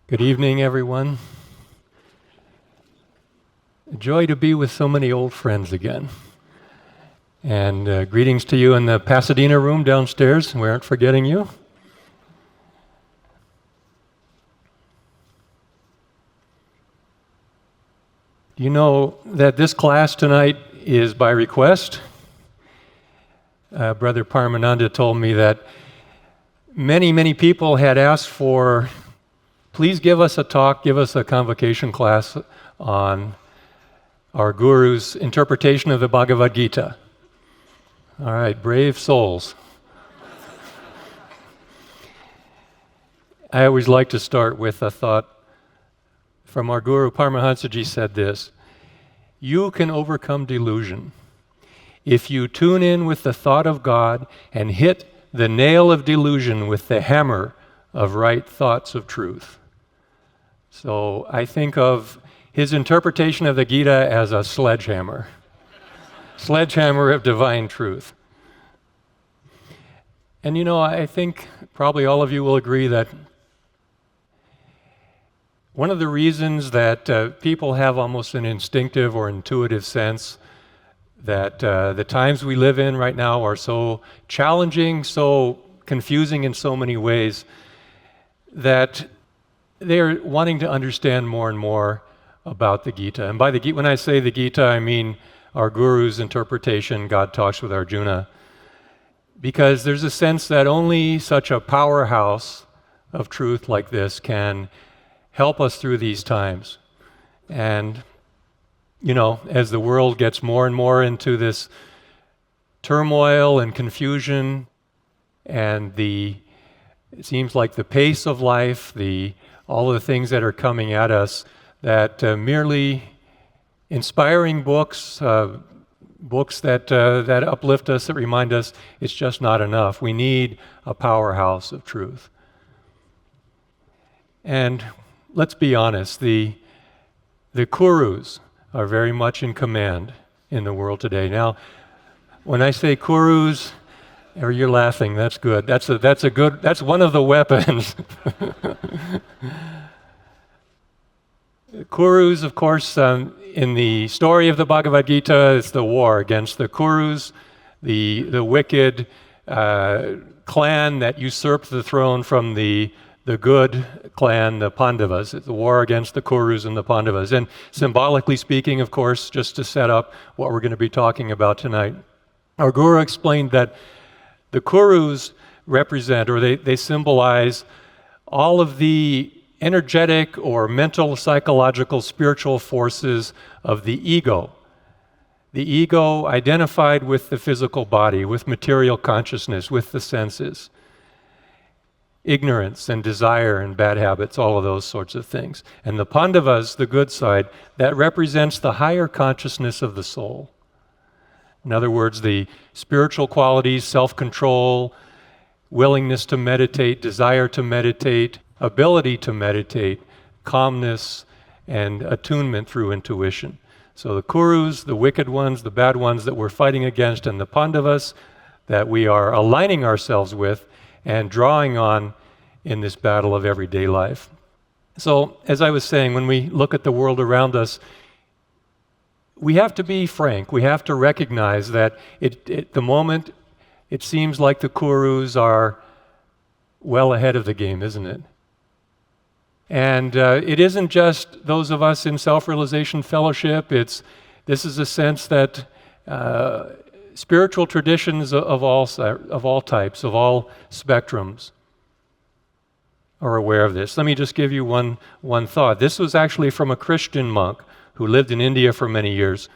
Good evening, everyone. A joy to be with so many old friends again. And greetings to you in the Pasadena room downstairs. We aren't forgetting you. You know that this class tonight is by request. Brother Paramananda told me that many people had asked for, please give us a talk, give us a convocation class on our Guru's interpretation of the Bhagavad Gita. All right, brave souls. I always like to start with a thought from our Guru. Paramahansaji said this: you can overcome delusion if you tune in with the thought of God and hit the nail of delusion with the hammer of right thoughts of truth. So I think of his interpretation of the Gita as a sledgehammer. Sledgehammer of divine truth. And you know, I think probably all of you will agree that one of the reasons that people have almost an instinctive or intuitive sense that the times we live in right now are so challenging, so confusing in so many ways, that they're wanting to understand more and more about the Gita. And by the Gita, when I say the Gita, I mean our Guru's interpretation, God Talks with Arjuna, because there's a sense that only such a powerhouse of truth like this can help us through these times. And, you know, as the world gets more and more into this turmoil and confusion, and it seems like the pace of life, all of the things that are coming at us, that merely inspiring books that uplift us, that remind us it's just not enough. We need a powerhouse of truth. And let's be honest, the Kurus are very much in command in the world today. Now, when I say Kurus, or you're laughing, that's good. That's one of the weapons. Kurus, of course, in the story of the Bhagavad Gita, it's the war against the Kurus, the wicked clan that usurped the throne from the good clan, the Pandavas. It's the war against the Kurus and the Pandavas. And symbolically speaking, of course, just to set up what we're going to be talking about tonight, our Guru explained that the Kurus represent, or they symbolize, all of the energetic or mental, psychological, spiritual forces of the ego. The ego identified with the physical body, with material consciousness, with the senses. Ignorance and desire and bad habits, all of those sorts of things. And the Pandavas, the good side, that represents the higher consciousness of the soul. In other words, the spiritual qualities, self-control, willingness to meditate, desire to meditate, ability to meditate, calmness, and attunement through intuition. So the Kurus, the wicked ones, the bad ones that we're fighting against, and the Pandavas that we are aligning ourselves with and drawing on in this battle of everyday life. So, as I was saying, when we look at the world around us, we have to be frank. We have to recognize that at the moment, it seems like the Kurus are well ahead of the game, isn't it? And it isn't just those of us in Self-Realization Fellowship. This is a sense that spiritual traditions of all types, of all spectrums, are aware of this. Let me just give you one thought. This was actually from a Christian monk who lived in India for many years.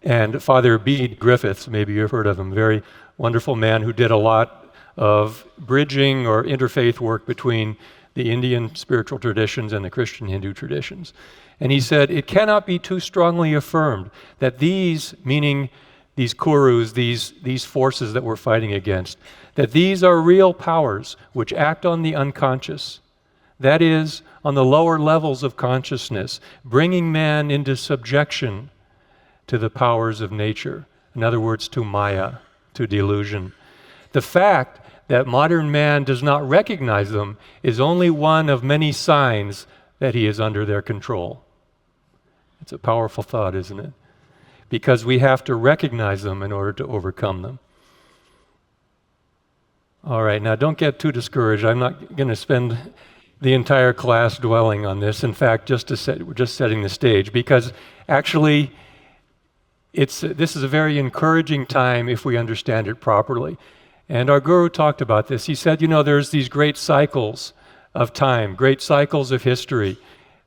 And Father Bede Griffiths, maybe you've heard of him, very wonderful man who did a lot of bridging or interfaith work between the Indian spiritual traditions and the Christian Hindu traditions. And he said, it cannot be too strongly affirmed that these, meaning these Kurus, these forces that we're fighting against, that these are real powers which act on the unconscious. That is, on the lower levels of consciousness, bringing man into subjection to the powers of nature. In other words, to Maya, to delusion. The fact that modern man does not recognize them is only one of many signs that he is under their control. It's a powerful thought, isn't it? Because we have to recognize them in order to overcome them. All right, now don't get too discouraged. I'm not going to spend the entire class dwelling on this. In fact, we're just setting the stage, because actually this is a very encouraging time if we understand it properly. And our guru talked about this. He said, there's these great cycles of time, great cycles of history,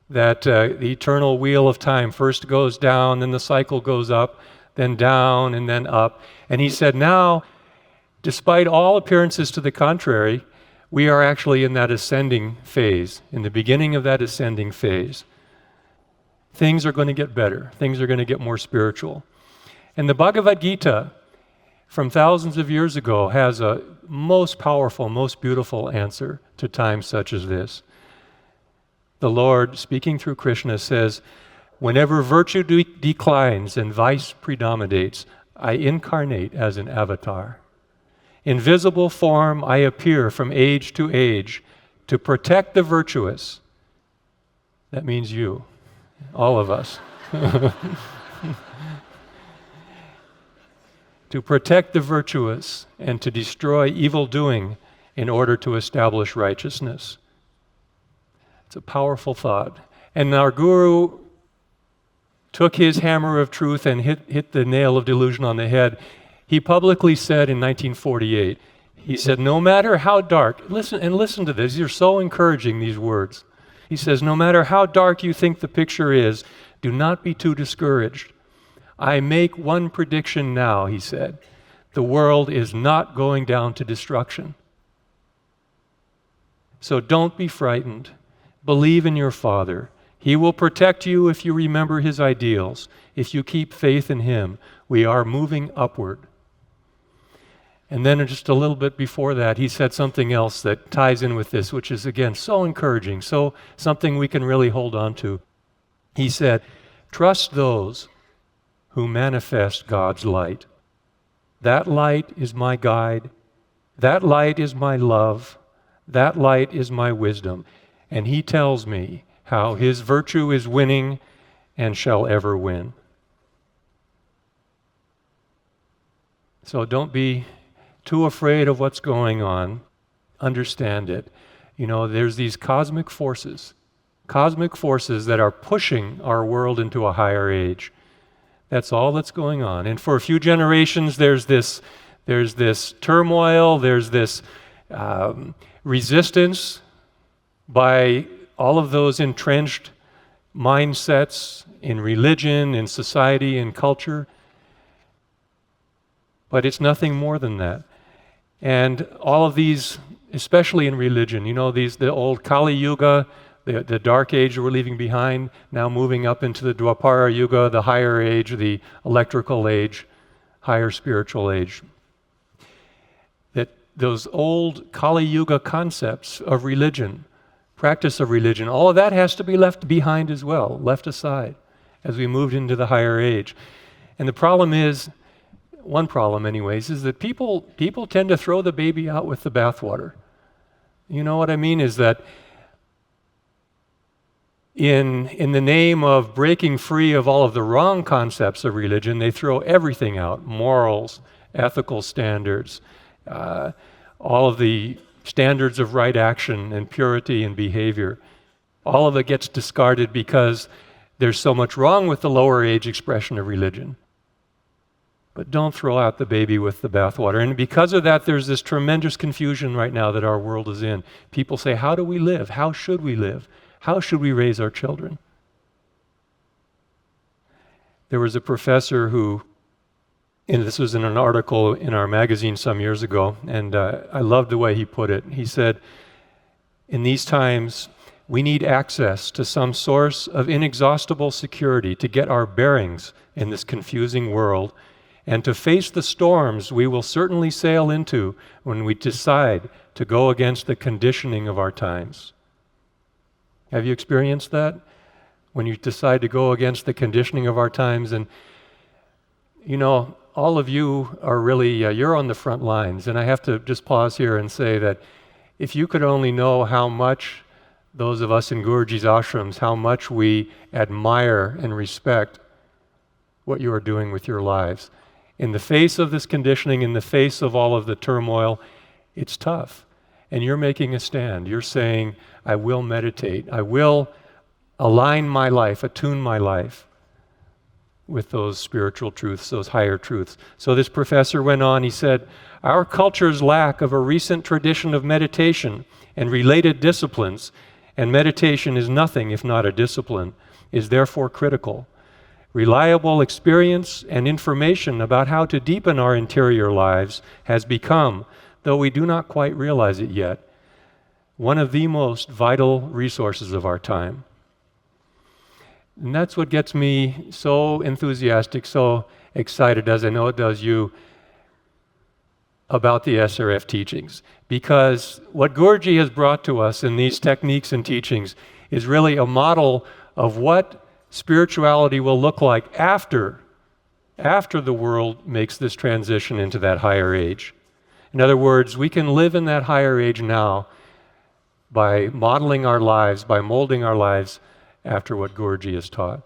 that the eternal wheel of time first goes down, then the cycle goes up, then down, and then up. And he said, now, despite all appearances to the contrary, we are actually in that ascending phase, in the beginning of that ascending phase. Things are going to get better. Things are going to get more spiritual. And the Bhagavad Gita, from thousands of years ago, has a most powerful, most beautiful answer to times such as this. The Lord, speaking through Krishna, says, whenever virtue declines and vice predominates, I incarnate as an avatar. In visible form, I appear from age to age to protect the virtuous. That means you, all of us. To protect the virtuous and to destroy evil doing in order to establish righteousness. It's a powerful thought. And our guru took his hammer of truth and hit the nail of delusion on the head. He publicly said in 1948, he said, no matter how dark, listen to this, these are so encouraging, these words. He says, no matter how dark you think the picture is, do not be too discouraged. I make one prediction now, he said. The world is not going down to destruction. So don't be frightened. Believe in your Father. He will protect you if you remember His ideals. If you keep faith in Him, we are moving upward. And then just a little bit before that, he said something else that ties in with this, which is, again, so encouraging, so something we can really hold on to. He said, trust those who manifest God's light. That light is my guide. That light is my love. That light is my wisdom. And He tells me how His virtue is winning and shall ever win. So don't be too afraid of what's going on. Understand it. There's these cosmic forces that are pushing our world into a higher age. That's all that's going on. And for a few generations, there's this turmoil, there's this resistance by all of those entrenched mindsets in religion, in society, in culture. But it's nothing more than that. And all of these, especially in religion, the old Kali Yuga, the dark age that we're leaving behind, now moving up into the Dwapara Yuga, the higher age, the electrical age, higher spiritual age. That those old Kali Yuga concepts of religion, practice of religion, all of that has to be left behind as well, left aside, as we moved into the higher age. And the problem is, one problem anyways, is that people tend to throw the baby out with the bathwater. You know what I mean? Is that in the name of breaking free of all of the wrong concepts of religion, they throw everything out, morals, ethical standards, all of the standards of right action and purity and behavior. All of it gets discarded because there's so much wrong with the lower age expression of religion. But don't throw out the baby with the bathwater. And because of that, there's this tremendous confusion right now that our world is in. People say, how do we live? How should we live? How should we raise our children? There was a professor who, and this was in an article in our magazine some years ago, and I loved the way he put it. He said, in these times, we need access to some source of inexhaustible security to get our bearings in this confusing world and to face the storms we will certainly sail into when we decide to go against the conditioning of our times. Have you experienced that? When you decide to go against the conditioning of our times? And, all of you are really, you're on the front lines. And I have to just pause here and say that if you could only know how much those of us in Guruji's ashrams, how much we admire and respect what you are doing with your lives. In the face of this conditioning, in the face of all of the turmoil, it's tough. And you're making a stand. You're saying, I will meditate. I will align my life, attune my life with those spiritual truths, those higher truths. So this professor went on, he said, our culture's lack of a recent tradition of meditation and related disciplines, and meditation is nothing if not a discipline, is therefore critical. Reliable experience and information about how to deepen our interior lives has become, though we do not quite realize it yet, one of the most vital resources of our time. And that's what gets me so enthusiastic, so excited, as I know it does you, about the SRF teachings. Because what Guruji has brought to us in these techniques and teachings is really a model of what spirituality will look like after the world makes this transition into that higher age. In other words, we can live in that higher age now by modeling our lives, by molding our lives after what Guruji has taught.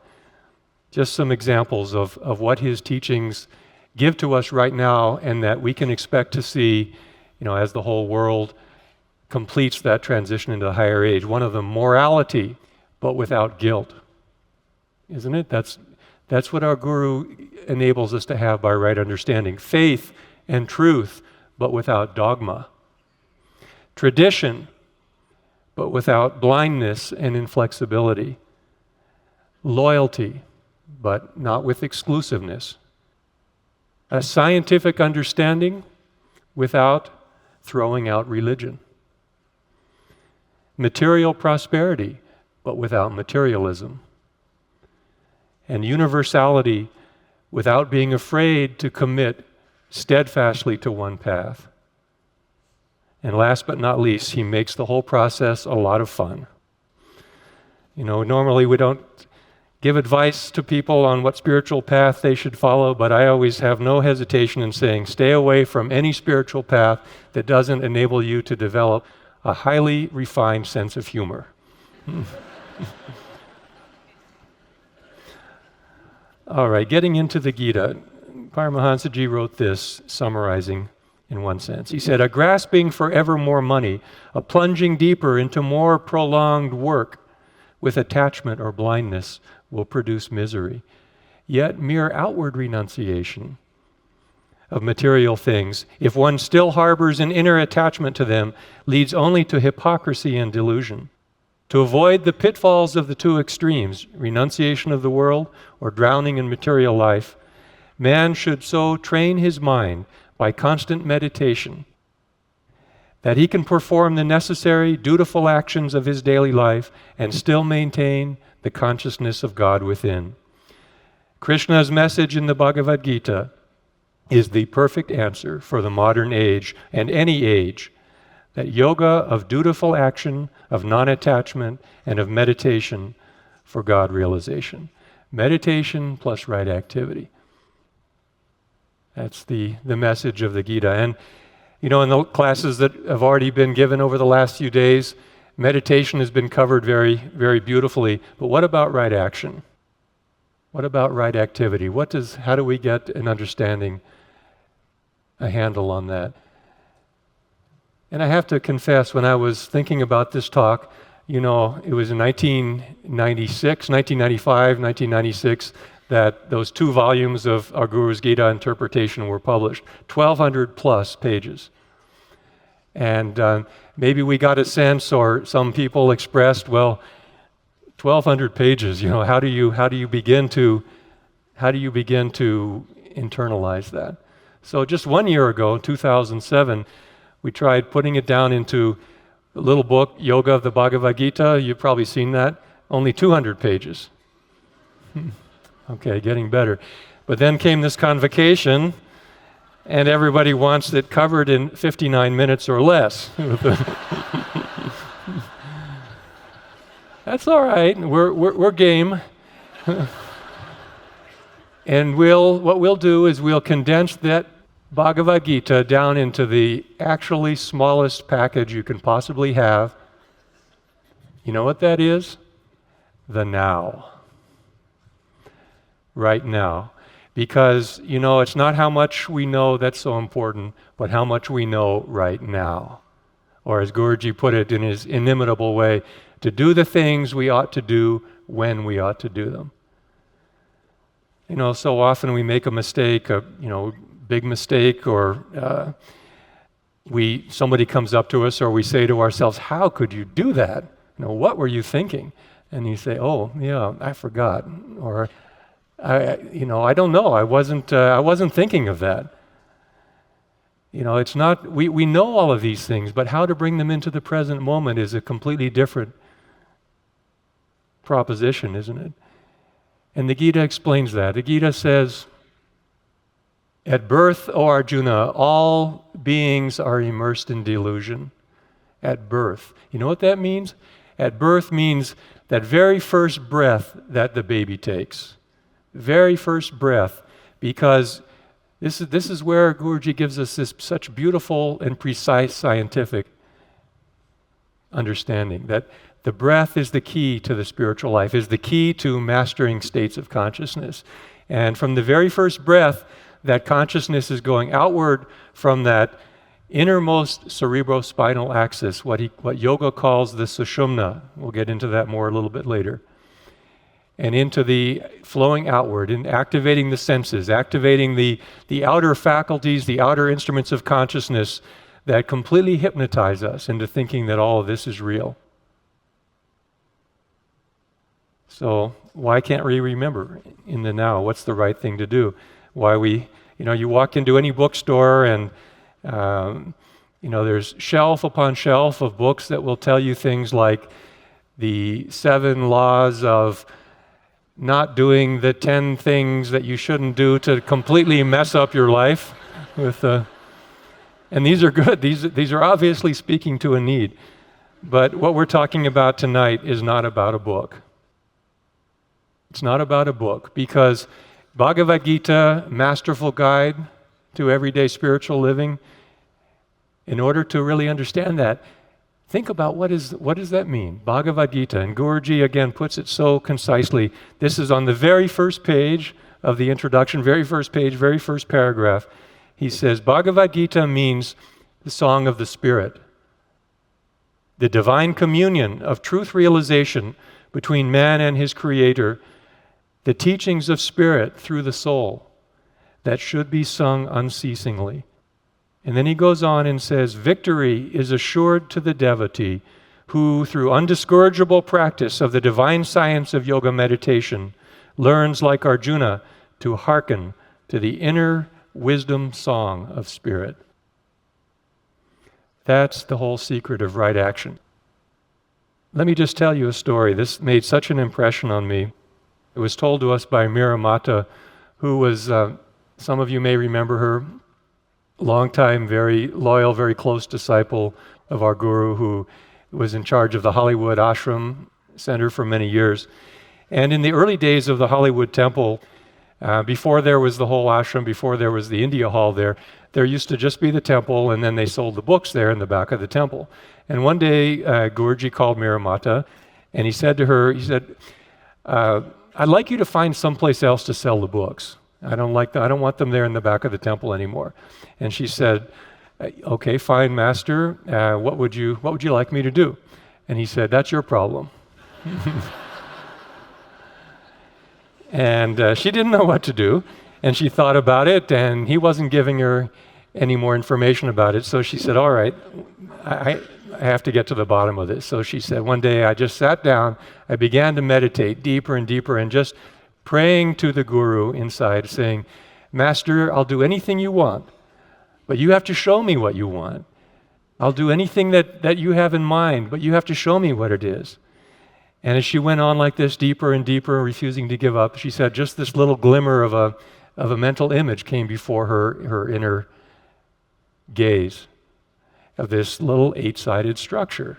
Just some examples of what his teachings give to us right now, and that we can expect to see, as the whole world completes that transition into the higher age. One of them, morality, but without guilt. Isn't it? That's what our Guru enables us to have by right understanding. Faith and truth, but without dogma. Tradition, but without blindness and inflexibility. Loyalty, but not with exclusiveness. A scientific understanding without throwing out religion. Material prosperity, but without materialism. And universality without being afraid to commit steadfastly to one path. And last but not least, he makes the whole process a lot of fun. Normally we don't give advice to people on what spiritual path they should follow, but I always have no hesitation in saying, stay away from any spiritual path that doesn't enable you to develop a highly refined sense of humor. All right, getting into the Gita, Paramahansaji wrote this, summarizing in one sense. He said, a grasping for ever more money, a plunging deeper into more prolonged work with attachment or blindness will produce misery. Yet mere outward renunciation of material things, if one still harbors an inner attachment to them, leads only to hypocrisy and delusion. To avoid the pitfalls of the two extremes, renunciation of the world or drowning in material life, man should so train his mind by constant meditation that he can perform the necessary, dutiful actions of his daily life and still maintain the consciousness of God within. Krishna's message in the Bhagavad Gita is the perfect answer for the modern age and any age, that yoga of dutiful action, of non-attachment, and of meditation for God realization. Meditation plus right activity. That's the message of the Gita. And in the classes that have already been given over the last few days, meditation has been covered very, very beautifully. But what about right action? What about right activity? How do we get an understanding, a handle on that? And I have to confess, when I was thinking about this talk, it was in 1995, 1996, that those 2 volumes of our Guru's Gita interpretation were published, 1,200 plus pages. And maybe we got a sense, or some people expressed, 1,200 pages, how do you begin to internalize that? So just 1 year ago, 2007, we tried putting it down into a little book, Yoga of the Bhagavad Gita. You've probably seen that. Only 200 pages. Okay, getting better. But then came this convocation, and everybody wants it covered in 59 minutes or less. That's all right. We're game. And what we'll do is we'll condense that Bhagavad Gita down into the actually smallest package you can possibly have. You know what that is? The now. Right now. Because, it's not how much we know that's so important, but how much we know right now. Or as Guruji put it in his inimitable way, to do the things we ought to do when we ought to do them. So often we make a mistake, big mistake, or somebody comes up to us, or we say to ourselves, "How could you do that? What were you thinking?" And you say, "Oh, yeah, I forgot," or I don't know. I wasn't thinking of that. It's not. We know all of these things, but how to bring them into the present moment is a completely different proposition, isn't it? And the Gita explains that. The Gita says, "At birth, O Arjuna, all beings are immersed in delusion." At birth. You know what that means? At birth means that very first breath that the baby takes. Very first breath, because this is where Guruji gives us this such beautiful and precise scientific understanding, that the breath is the key to the spiritual life, is the key to mastering states of consciousness. And from the very first breath, that consciousness is going outward from that innermost cerebrospinal axis, what yoga calls the sushumna. We'll get into that more a little bit later. And into the flowing outward, and activating the senses, activating the outer faculties, the outer instruments of consciousness that completely hypnotize us into thinking that all of this is real. So why can't we remember in the now? What's the right thing to do? Why you walk into any bookstore and there's shelf upon shelf of books that will tell you things like the 7 laws of not doing the 10 things that you shouldn't do to completely mess up your life and these are good. These are obviously speaking to a need. But what we're talking about tonight is not about a book. It's not about a book, because Bhagavad Gita, masterful guide to everyday spiritual living, in order to really understand that, think about what does that mean? Bhagavad Gita. And Guruji again puts it so concisely. This is on the very first page of the introduction, very first page, very first paragraph. He says, Bhagavad Gita means the song of the spirit, the divine communion of truth realization between man and his creator, the teachings of spirit through the soul that should be sung unceasingly. And then he goes on and says, victory is assured to the devotee who, through undiscourageable practice of the divine science of yoga meditation, learns like Arjuna to hearken to the inner wisdom song of spirit. That's the whole secret of right action. Let me just tell you a story. This made such an impression on me. It was told to us by Mira Mata, who was, some of you may remember her, long-time, very loyal, very close disciple of our Guru, who was in charge of the Hollywood Ashram Center for many years. And in the early days of the Hollywood Temple, before there was the whole ashram, before there was the India Hall there used to just be the temple, and then they sold the books there in the back of the temple. And one day, Guruji called Mira Mata, and he said to her, I'd like you to find someplace else to sell the books. I don't want them there in the back of the temple anymore. And she said, okay, fine, master. What would you like me to do? And he said, that's your problem. And she didn't know what to do. And she thought about it, and he wasn't giving her any more information about it. So she said, all right, I have to get to the bottom of this. So she said, one day I just sat down, I began to meditate deeper and deeper, and just praying to the Guru inside, saying, Master, I'll do anything you want, but you have to show me what you want. I'll do anything that you have in mind, but you have to show me what it is. And as she went on like this, deeper and deeper, refusing to give up, she said just this little glimmer of a mental image came before her inner gaze of this little 8-sided structure.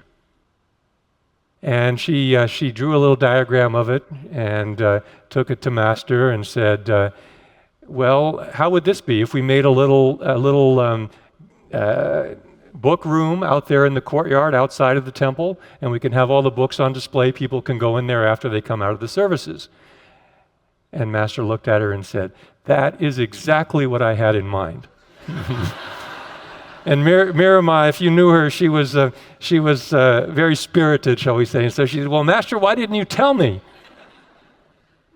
And she drew a little diagram of it and took it to Master and said, well, how would this be if we made a little book room out there in the courtyard outside of the temple, and we can have all the books on display. People can go in there after they come out of the services. And Master looked at her and said, that is exactly what I had in mind. And Miramai, if you knew her, she was very spirited, shall we say. And so she said, well, Master, why didn't you tell me?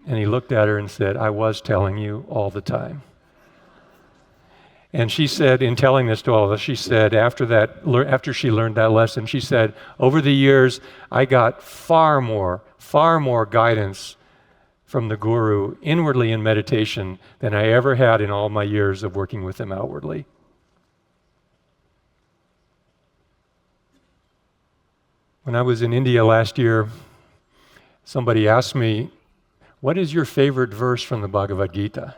And he looked at her and said, I was telling you all the time. And she said, in telling this to all of us, she said, after she learned that lesson, she said, over the years, I got far more guidance from the Guru inwardly in meditation than I ever had in all my years of working with him outwardly. When I was in India last year, somebody asked me, what is your favorite verse from the Bhagavad Gita?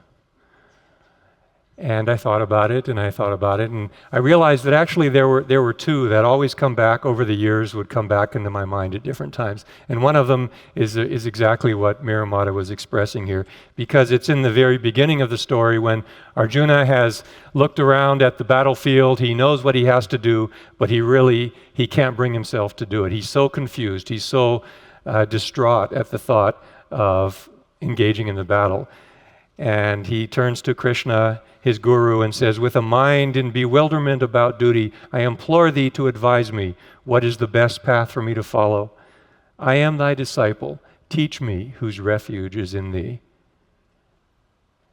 And I thought about it, and I realized that actually there were two that always come back over the years, would come back into my mind at different times. And one of them is exactly what Miramata was expressing here, because it's in the very beginning of the story when Arjuna has looked around at the battlefield. He knows what he has to do, but he can't bring himself to do it. He's so confused. He's so distraught at the thought of engaging in the battle. And he turns to Krishna, his guru, and says, with a mind in bewilderment about duty, I implore thee to advise me what is the best path for me to follow. I am thy disciple. Teach me whose refuge is in thee.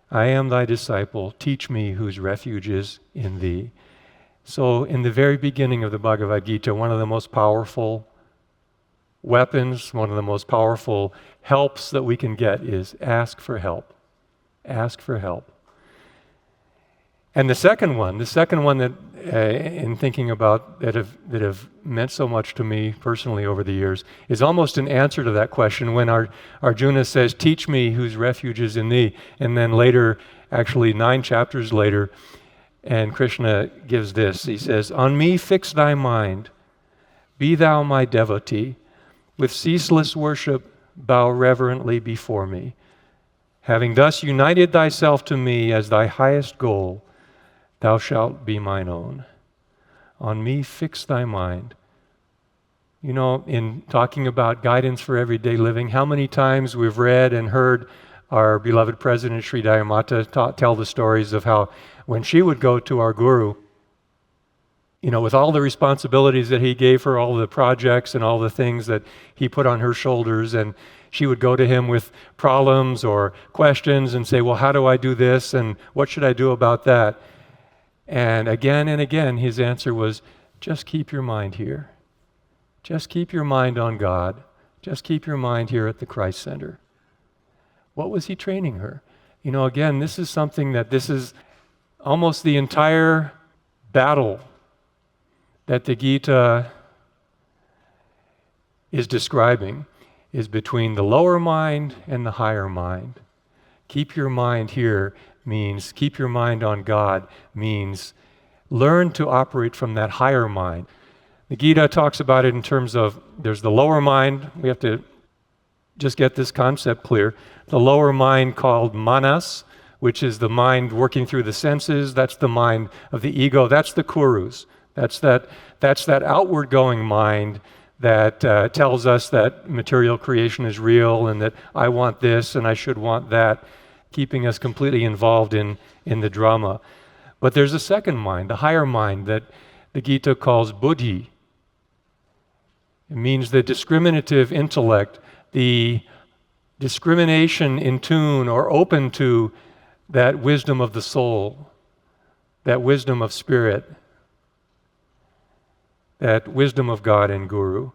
I am thy disciple. Teach me whose refuge is in thee. So in the very beginning of the Bhagavad Gita, one of the most powerful weapons, one of the most powerful helps that we can get is ask for help. Ask for help. And the second one that in thinking about that have meant so much to me personally over the years is almost an answer to that question when Arjuna says, teach me whose refuge is in thee. And then later, actually 9 chapters later, and Krishna gives this. He says, on me fix thy mind, be thou my devotee, with ceaseless worship bow reverently before me. Having thus united thyself to me as thy highest goal, thou shalt be mine own. On me fix thy mind. You know, in talking about guidance for everyday living, how many times we've read and heard our beloved President Sri Dayamata tell the stories of how when she would go to our Guru, you know, with all the responsibilities that he gave her, all the projects and all the things that he put on her shoulders, and she would go to him with problems or questions and say, well, how do I do this? And what should I do about that? And again, his answer was, just keep your mind here. Just keep your mind on God. Just keep your mind here at the Christ Center. What was he training her? You know, again, this is almost the entire battle that the Gita is describing is between the lower mind and the higher mind. Keep your mind here means keep your mind on God, means learn to operate from that higher mind. The Gita talks about it in terms of there's the lower mind. We have to just get this concept clear. The lower mind called manas, which is the mind working through the senses. That's the mind of the ego. That's the kurus. That's that outward going mind that tells us that material creation is real and that I want this and I should want that, keeping us completely involved in the drama. But there's a second mind, the higher mind, that the Gita calls buddhi. It means the discriminative intellect, the discrimination in tune or open to that wisdom of the soul, that wisdom of spirit, that wisdom of God and Guru.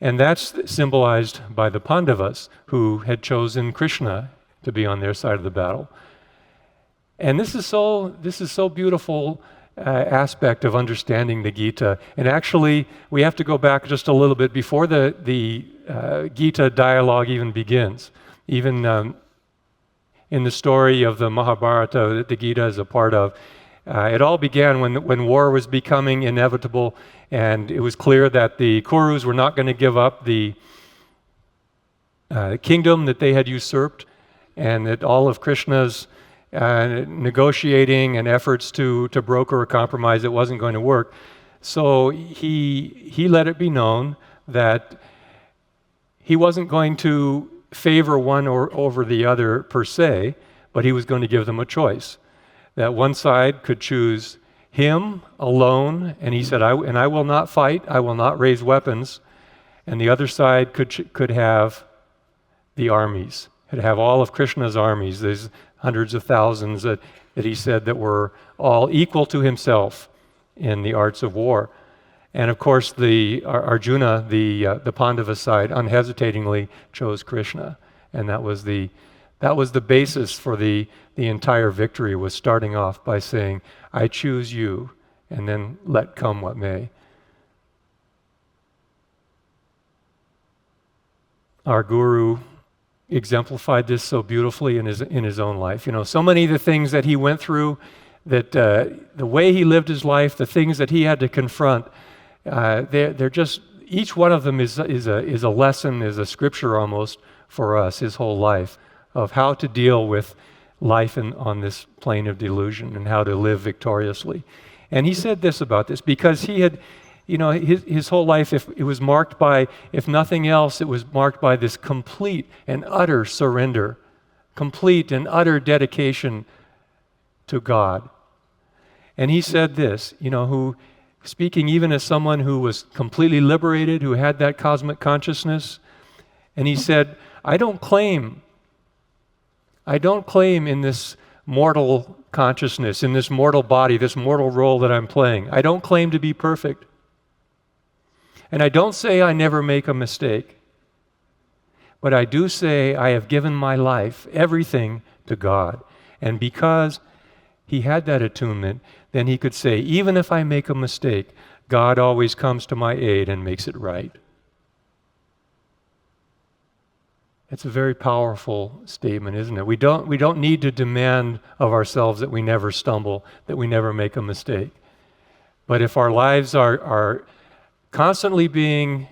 And that's symbolized by the Pandavas, who had chosen Krishna to be on their side of the battle. And this is so beautiful aspect of understanding the Gita. And actually, we have to go back just a little bit before the Gita dialogue even begins. Even in the story of the Mahabharata that the Gita is a part of, it all began when war was becoming inevitable, and it was clear that the Kurus were not going to give up the kingdom that they had usurped, and that all of Krishna's negotiating and efforts to broker a compromise that wasn't going to work. So he let it be known that he wasn't going to favor one or over the other per se, but he was going to give them a choice. That one side could choose him alone, and he said, I will not fight, I will not raise weapons. And the other side could have the armies, could have all of Krishna's armies. There's hundreds of thousands that he said that were all equal to himself in the arts of war. And of course, Arjuna, the Pandava side, unhesitatingly chose Krishna, and that was the basis for the entire victory. Was starting off by saying, "I choose you," and then let come what may. Our guru exemplified this so beautifully in his own life. You know, so many of the things that he went through, that the way he lived his life, the things that he had to confront. They're just, each one of them is a lesson, is a scripture almost for us, his whole life, of how to deal with life on this plane of delusion and how to live victoriously. And he said this about this, because he had, you know, his whole life, if it was marked by, if nothing else, it was marked by this complete and utter surrender, complete and utter dedication to God. And he said this, you know, speaking even as someone who was completely liberated, who had that cosmic consciousness, and he said, I don't claim in this mortal consciousness, in this mortal body, this mortal role that I'm playing, I don't claim to be perfect. And I don't say I never make a mistake. But I do say I have given my life, everything, to God. And because he had that attunement, then he could say, even if I make a mistake, God always comes to my aid and makes it right. It's a very powerful statement, isn't it? We don't need to demand of ourselves that we never stumble, that we never make a mistake. But if our lives are constantly being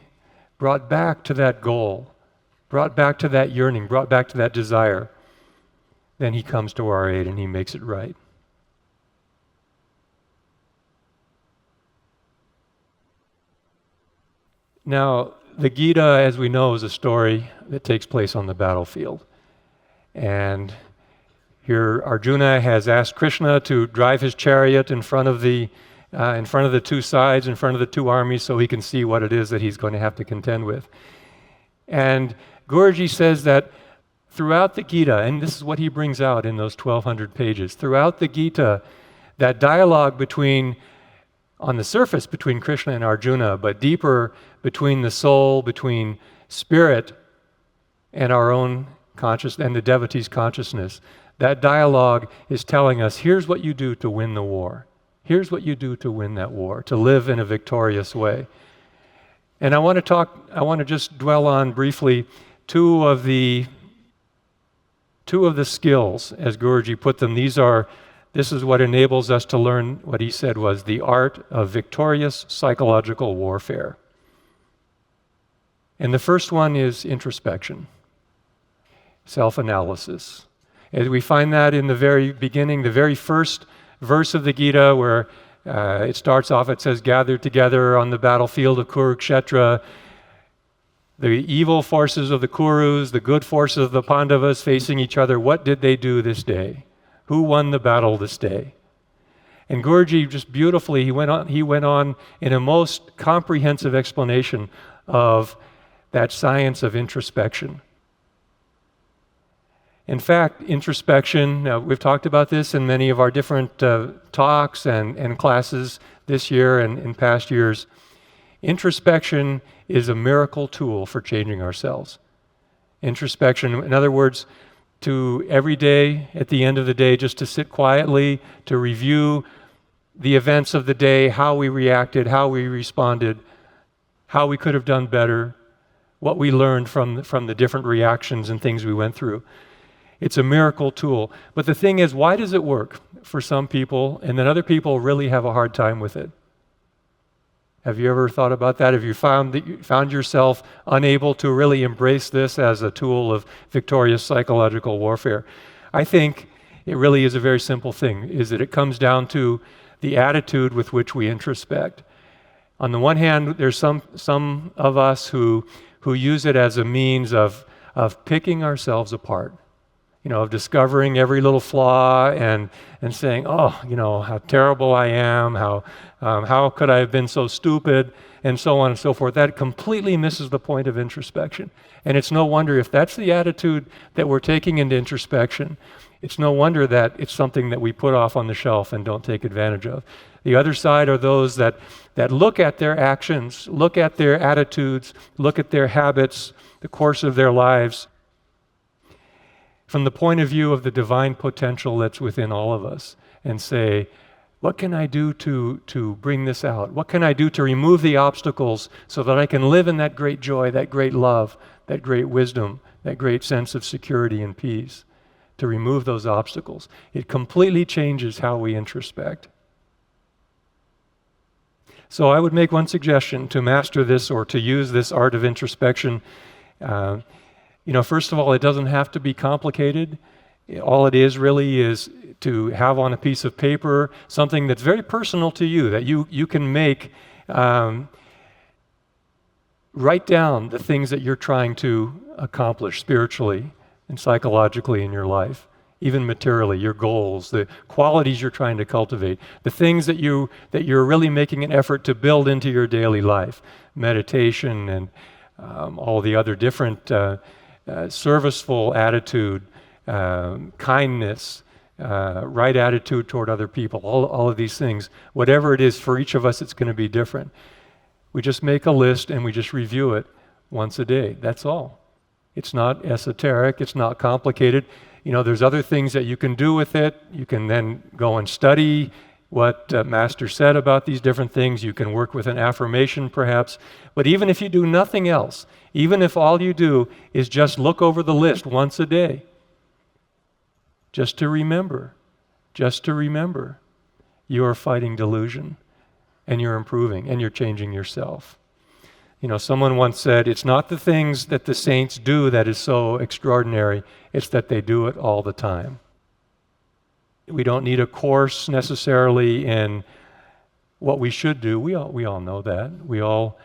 brought back to that goal, brought back to that yearning, brought back to that desire, then he comes to our aid and he makes it right. Now, the Gita, as we know, is a story that takes place on the battlefield. And here Arjuna has asked Krishna to drive his chariot in front of the two sides, in front of the two armies, so he can see what it is that he's going to have to contend with. And Guruji says that throughout the Gita, and this is what he brings out in those 1,200 pages, throughout the Gita, that dialogue on the surface between Krishna and Arjuna, but deeper between the soul, between spirit and our own consciousness and the devotee's consciousness. That dialogue is telling us, here's what you do to win the war. Here's what you do to win that war, to live in a victorious way. And I want to just dwell on briefly two of the skills, as Guruji put them. This is what enables us to learn what he said was the art of victorious psychological warfare. And the first one is introspection, self-analysis. As we find that in the very beginning, the very first verse of the Gita, where it starts off, it says, gathered together on the battlefield of Kurukshetra, the evil forces of the Kurus, the good forces of the Pandavas facing each other. What did they do this day? Who won the battle this day? And Guruji just beautifully, he went on in a most comprehensive explanation of that science of introspection. In fact, introspection, we've talked about this in many of our different talks and classes this year and in past years. Introspection is a miracle tool for changing ourselves. Introspection, in other words, to every day, at the end of the day, just to sit quietly, to review the events of the day, how we reacted, how we responded, how we could have done better, what we learned from the different reactions and things we went through. It's a miracle tool. But the thing is, why does it work for some people and then other people really have a hard time with it? Have you ever thought about that? Have you found yourself unable to really embrace this as a tool of victorious psychological warfare? I think It really is a very simple thing, is that it comes down to the attitude with which we introspect. On the one hand, there's some of us who use it as a means of picking ourselves apart, of discovering every little flaw and saying, oh, how terrible I am, how could I have been so stupid, and so on and so forth. That completely misses the point of introspection. And it's no wonder if that's the attitude that we're taking into introspection, it's no wonder that it's something that we put off on the shelf and don't take advantage of. The other side are those that look at their actions, look at their attitudes, look at their habits, the course of their lives, from the point of view of the divine potential that's within all of us, and say, what can I do to bring this out? What can I do to remove the obstacles so that I can live in that great joy, that great love, that great wisdom, that great sense of security and peace? To remove those obstacles. It completely changes how we introspect. So I would make one suggestion to master this or to use this art of introspection. First of all, it doesn't have to be complicated. All it is really is to have on a piece of paper something that's very personal to you, that you can make, write down the things that you're trying to accomplish spiritually and psychologically in your life, even materially, your goals, the qualities you're trying to cultivate, the things that you're really making an effort to build into your daily life, meditation and all the other different serviceful attitude, kindness, right attitude toward other people, all of these things. Whatever it is, for each of us, it's going to be different. We just make a list and we just review it once a day. That's all. It's not esoteric. It's not complicated. There's other things that you can do with it. You can then go and study what Master said about these different things. You can work with an affirmation perhaps. But even if you do nothing else, even if all you do is just look over the list once a day, just to remember, you are fighting delusion and you're improving and you're changing yourself. Someone once said, it's not the things that the saints do that is so extraordinary, it's that they do it all the time. We don't need a course necessarily in what we should do. We all know that. We all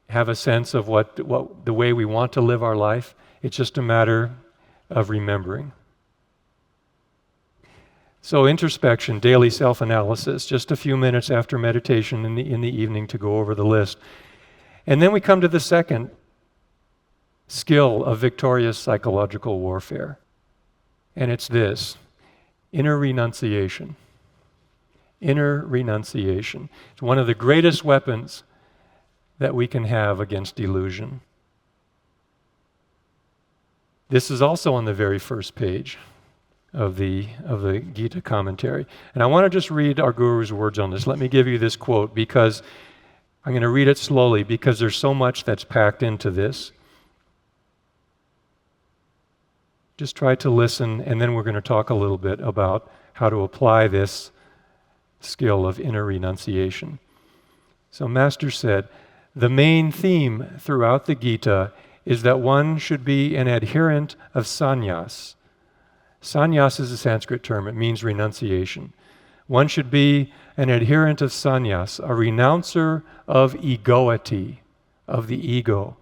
have a sense of what the way we want to live our life. It's just a matter of remembering. So introspection, daily self-analysis, just a few minutes after meditation in the evening to go over the list. And then we come to the second skill of victorious psychological warfare. And it's this: inner renunciation. Inner renunciation. It's one of the greatest weapons that we can have against delusion. This is also on the very first page of the Gita commentary. And I want to just read our Guru's words on this. Let me give you this quote, because I'm going to read it slowly because there's so much that's packed into this. Just try to listen, and then we're going to talk a little bit about how to apply this skill of inner renunciation. So Master said, the main theme throughout the Gita is that one should be an adherent of sannyas. Sannyas is a Sanskrit term. It means renunciation. One should be an adherent of sannyas, a renouncer of egoity, of the ego,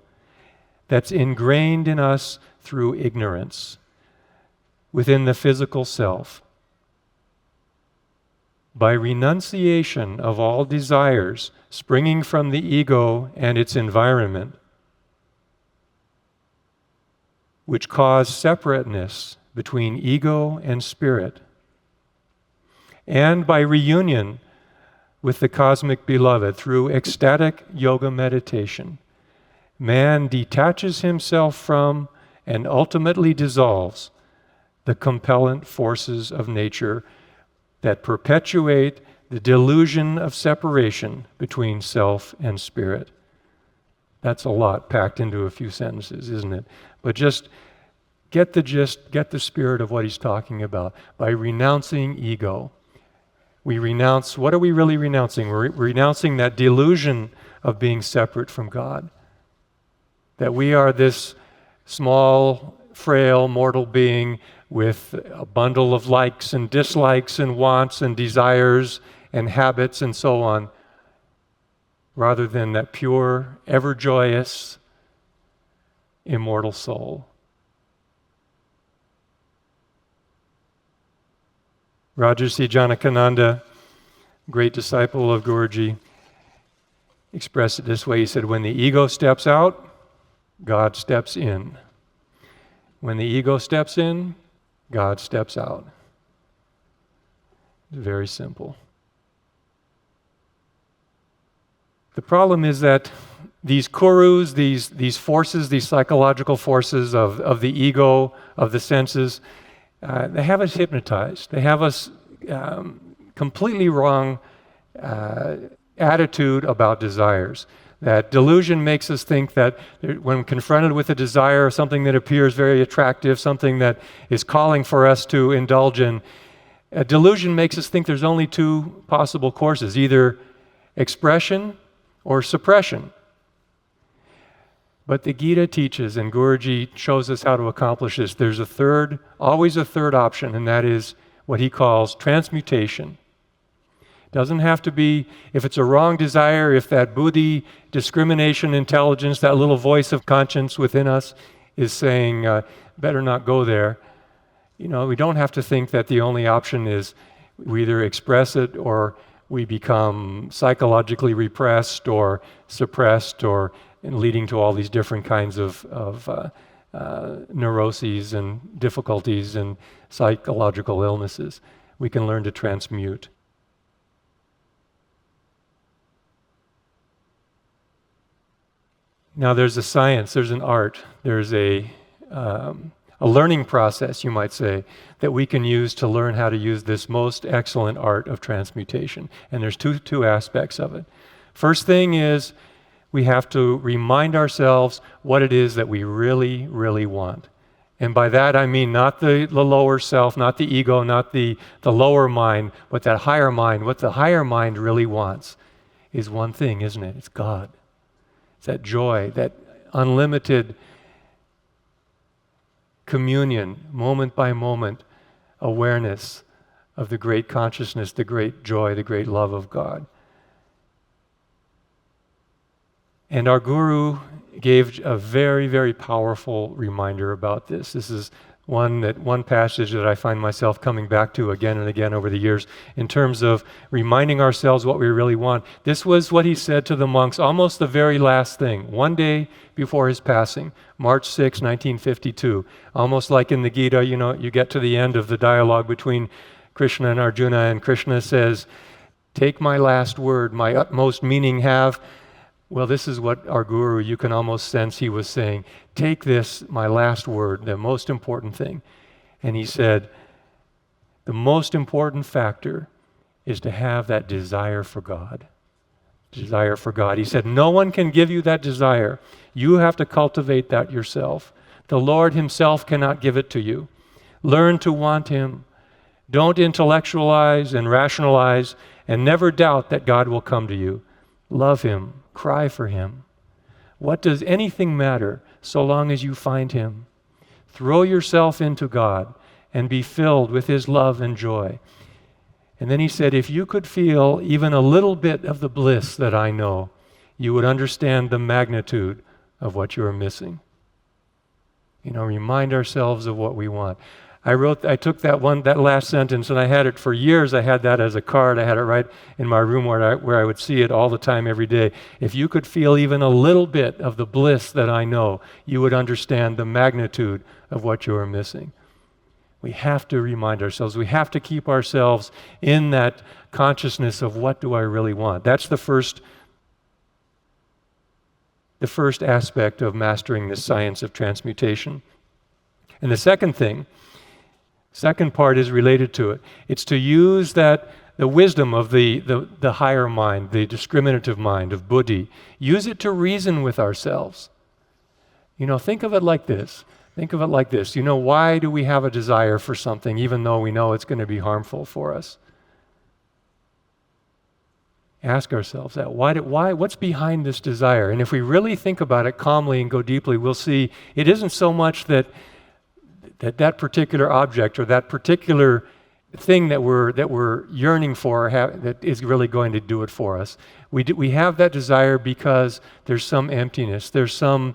that's ingrained in us through ignorance, within the physical self. By renunciation of all desires springing from the ego and its environment, which cause separateness between ego and spirit, and by reunion with the cosmic beloved through ecstatic yoga meditation, man detaches himself from and ultimately dissolves the compellent forces of nature that perpetuate the delusion of separation between self and spirit. That's a lot packed into a few sentences, isn't it? But just get the gist, get the spirit of what he's talking about. By renouncing ego, we renounce, what are we really renouncing? We're renouncing that delusion of being separate from God. That we are this small, frail, mortal being with a bundle of likes and dislikes and wants and desires and habits and so on, rather than that pure, ever joyous, immortal soul. Rajarsi Janakananda, great disciple of Guruji, expressed it this way. He said, when the ego steps out, God steps in. When the ego steps in, God steps out. It's very simple. The problem is that these kurus, these forces, these psychological forces of the ego, of the senses, they have us hypnotized. They have us completely wrong attitude about desires. That delusion makes us think that when confronted with a desire, something that appears very attractive, something that is calling for us to indulge in, a delusion makes us think there's only two possible courses, either expression or suppression. But the Gita teaches, and Guruji shows us how to accomplish this, there's always a third option, and that is what he calls transmutation. Doesn't have to be, if it's a wrong desire, if that buddhi, discrimination, intelligence, that little voice of conscience within us is saying, better not go there. We don't have to think that the only option is we either express it or we become psychologically repressed or suppressed, or leading to all these different kinds of neuroses and difficulties and psychological illnesses. We can learn to transmute. Now there's a science, there's an art, there's a learning process, you might say, that we can use to learn how to use this most excellent art of transmutation. And there's two aspects of it. First thing is we have to remind ourselves what it is that we really, really want. And by that I mean not the lower self, not the ego, not the lower mind, but that higher mind. What the higher mind really wants is one thing, isn't it? It's God. It's that joy, that unlimited communion, moment by moment, awareness of the great consciousness, the great joy, the great love of God. And our Guru gave a very, very powerful reminder about this. This is one passage that I find myself coming back to again and again over the years in terms of reminding ourselves what we really want. This was what he said to the monks, almost the very last thing, one day before his passing, March 6, 1952. Almost like in the Gita, you get to the end of the dialogue between Krishna and Arjuna, and Krishna says, "Take my last word, my utmost meaning have." Well, this is what our Guru, you can almost sense he was saying, take this, my last word, the most important thing. And he said, the most important factor is to have that desire for God. Desire for God. He said, no one can give you that desire. You have to cultivate that yourself. The Lord himself cannot give it to you. Learn to want him. Don't intellectualize and rationalize, and never doubt that God will come to you. Love him. Cry for him. What does anything matter so long as you find him? Throw yourself into God and be filled with his love and joy. And then he said, if you could feel even a little bit of the bliss that I know, you would understand the magnitude of what you are missing. Remind ourselves of what we want. I took that last sentence, and I had it for years. I had that as a card. I had it right in my room where I would see it all the time, every day. If you could feel even a little bit of the bliss that I know, you would understand the magnitude of what you are missing. We have to remind ourselves. We have to keep ourselves in that consciousness of what do I really want. That's the first aspect of mastering this science of transmutation. And the second part is related to it. It's to use the wisdom of the higher mind, the discriminative mind of buddhi. Use it to reason with ourselves. Think of it like this. Why do we have a desire for something even though we know it's going to be harmful for us? Ask ourselves that. Why? What's behind this desire? And if we really think about it calmly and go deeply, we'll see it isn't so much that that particular object or that particular thing that we're yearning for that is really going to do it for us. We have that desire because there's some emptiness, there's some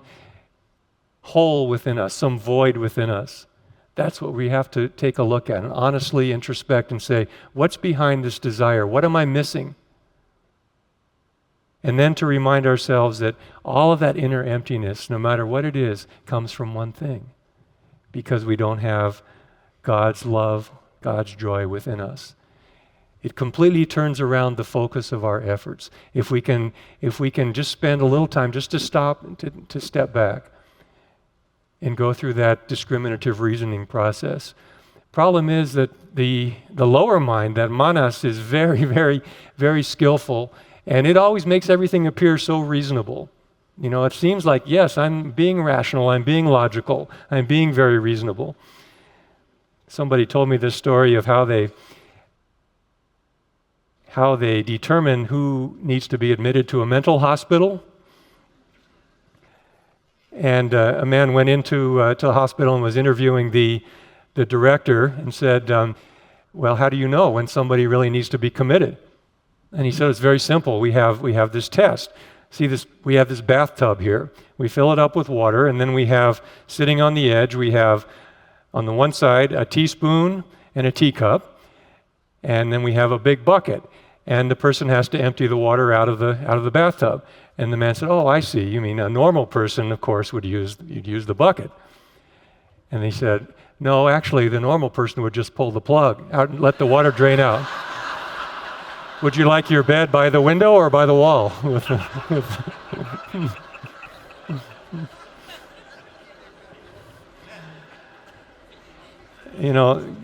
hole within us, some void within us. That's what we have to take a look at and honestly introspect and say, what's behind this desire? What am I missing? And then to remind ourselves that all of that inner emptiness, no matter what it is, comes from one thing. Because we don't have God's love, God's joy within us. It completely turns around the focus of our efforts. If we can just spend a little time just to stop, to step back and go through that discriminative reasoning process. Problem is that the lower mind, that manas, is very, very, very skillful, and it always makes everything appear so reasonable. You know, it seems like, yes, I'm being rational, I'm being logical, I'm being very reasonable. Somebody told me this story of how they determine who needs to be admitted to a mental hospital. And a man went into to the hospital and was interviewing the director and said, well, how do you know when somebody really needs to be committed? And he said, it's very simple. We have this test. See this, we have this bathtub here. We fill it up with water, and then we have, sitting on the edge, we have on the one side a teaspoon and a teacup, and then we have a big bucket. And the person has to empty the water out of the bathtub. And the man said, oh, I see. You mean a normal person, of course, you'd use the bucket. And he said, no, actually, the normal person would just pull the plug out and let the water drain out. Would you like your bed by the window or by the wall? You know,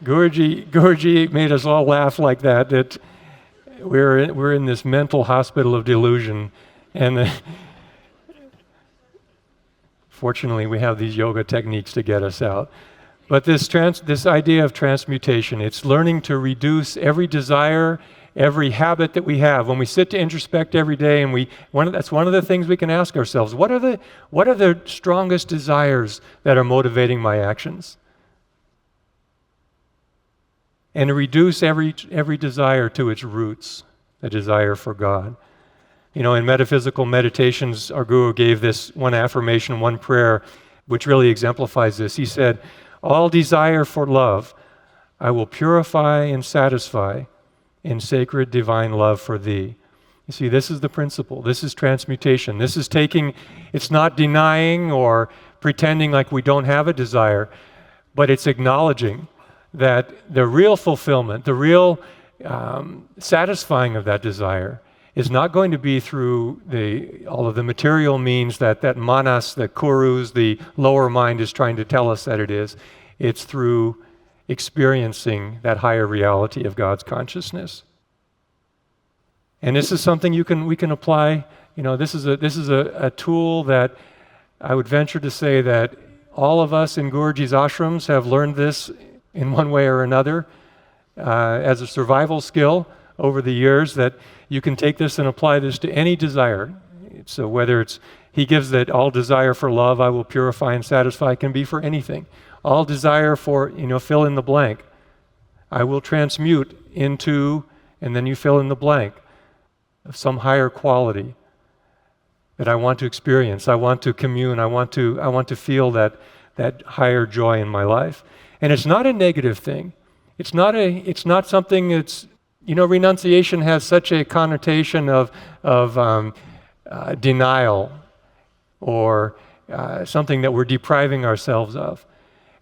Guruji made us all laugh like that we're in this mental hospital of delusion, and fortunately we have these yoga techniques to get us out. But this idea of transmutation, it's learning to reduce every desire, every habit that we have. When we sit to introspect every day, and that's one of the things we can ask ourselves: what are the strongest desires that are motivating my actions? And to reduce every desire to its roots, a desire for God. You know, in metaphysical meditations, our Guru gave this one affirmation, one prayer, which really exemplifies this. He said, all desire for love, I will purify and satisfy in sacred divine love for thee. You see, this is the principle. This is transmutation. This is it's not denying or pretending like we don't have a desire, but it's acknowledging that the real fulfillment, the real satisfying of that desire is not going to be through all of the material means that manas, the kurus, the lower mind is trying to tell us that it is. It's through experiencing that higher reality of God's consciousness. And this is something we can apply. You know, this is a tool that I would venture to say that all of us in Guruji's ashrams have learned this in one way or another as a survival skill over the years, that you can take this and apply this to any desire. So whether he gives that all desire for love I will purify and satisfy can be for anything. All desire for, fill in the blank, I will transmute into, and then you fill in the blank, of some higher quality that I want to experience. I want to commune. I want to feel that higher joy in my life. And it's not a negative thing. It's not something that's, renunciation has such a connotation of denial or something that we're depriving ourselves of.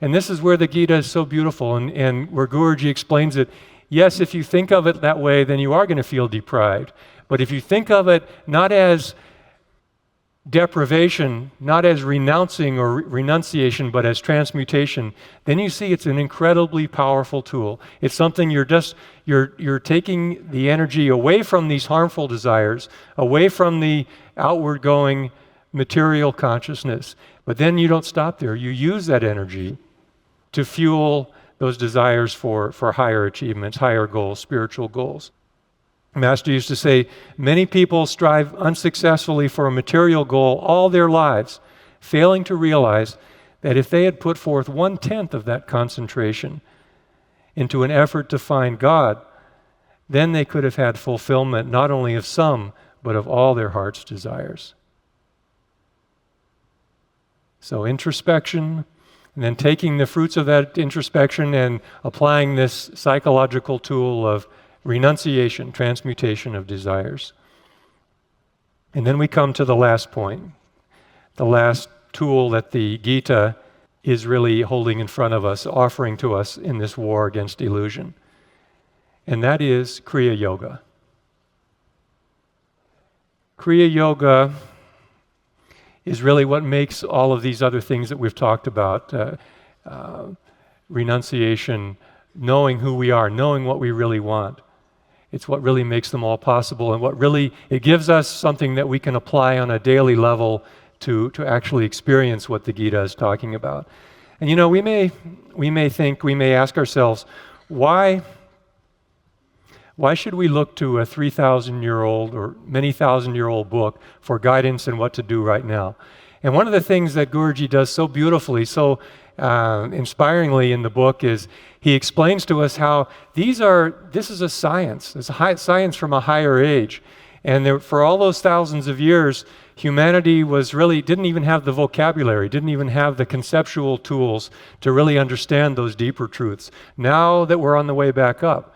And this is where the Gita is so beautiful, and where Guruji explains it. Yes, if you think of it that way, then you are going to feel deprived. But if you think of it not as deprivation, not as renouncing or renunciation, but as transmutation, then you see it's an incredibly powerful tool. It's something you're taking the energy away from these harmful desires, away from the outward going material consciousness. But then you don't stop there. You use that energy to fuel those desires for higher achievements, higher goals, spiritual goals. Master used to say, many people strive unsuccessfully for a material goal all their lives, failing to realize that if they had put forth 1/10 of that concentration into an effort to find God, then they could have had fulfillment not only of some, but of all their heart's desires. So introspection, and then taking the fruits of that introspection and applying this psychological tool of renunciation, transmutation of desires. And then we come to the last point, the last tool that the Gita is really holding in front of us, offering to us in this war against illusion. And that is Kriya Yoga. Kriya Yoga is really what makes all of these other things that we've talked about, renunciation, knowing who we are, knowing what we really want. It's what really makes them all possible, and it gives us something that we can apply on a daily level to actually experience what the Gita is talking about. And we may ask ourselves, why should we look to a 3,000-year-old or many thousand-year-old book for guidance in what to do right now? And one of the things that Guruji does so beautifully, so inspiringly in the book is he explains to us how this is a science. It's a science from a higher age. And for all those thousands of years, humanity didn't even have the vocabulary, didn't even have the conceptual tools to really understand those deeper truths. Now that we're on the way back up,